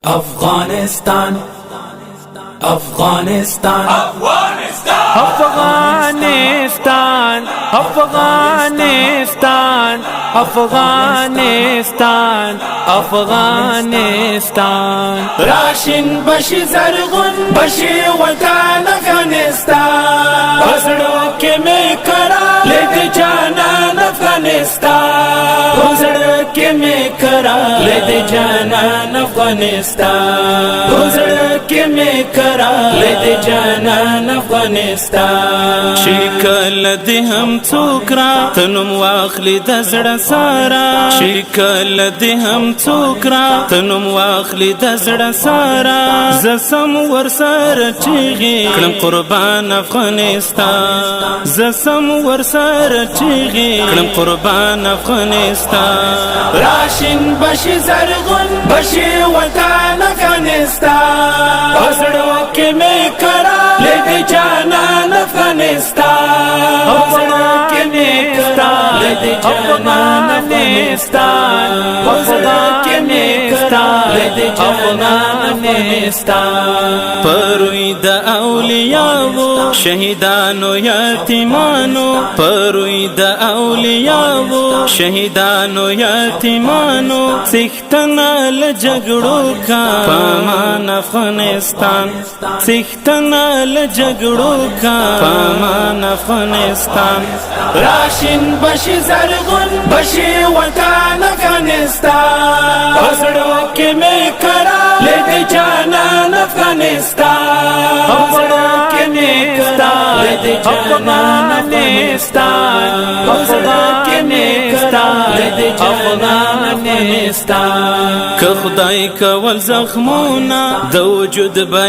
افغانستان افغانستان افغانستان افغانستان افغانستان افغانستان راشن بشي زرغون بشي وطن افغانستان پزړو کې مې کرا لید جانان افغانستان پزړو کې مې کرا لید جانان افغانستان پزړو کې مې کرا لید جانان افغانستان شکل دې هم څوک را تنم واخلي د زړه سارا شکل دې هم څوک را تنم واخلي د زړه سارا زسم ورسره چیغي کړم قربان افغانستان زسم ورسره چیغي کړم قربان افغانستان راشن بشي زرغون بشي وطن افغانستان پزړو کې مې کرا لید جانان افغانستان پزړو کې مې کرا لید جانان افغانستان پزړو کې مې کرا لید جانان افغانستان پروي د اولیاء شهیدانو یتیمانو پروي د اولیاء شهیدانو یتیمانو سختنا ل جګړو کا پامان افغانستان سختنا ل جګړو کا پامان افغانستان راشن بشي زرغون بشي وطن افغانستان پزړو کې مې کرا لید جانان افغانستان پزړو کې مې کرا لید جانان افغانستان پزړو کې مې کرا لید جانان افغانستان که خدای کول زخمونه د وجود به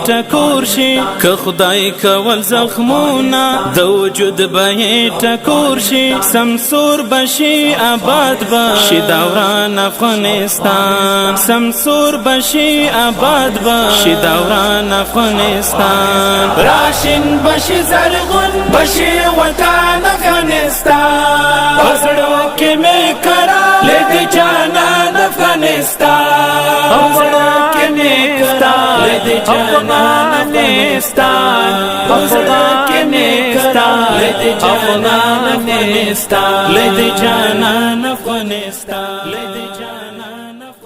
ټکور شي که خدای کول زخمونه د وجود به ټکور شي سمسور بشي آباد بشي دوران افغانستان سمسور بشي آباد بشي دوران افغانستان راشن بشي زرغون بشي وطن افغانستان پزړو کې مې کرا لید جانان افغانستان پزړو کې مې کرا لید جانان افغانستان پزړو کې مې کرا لید جانان افغانستان لید جانان افغانستان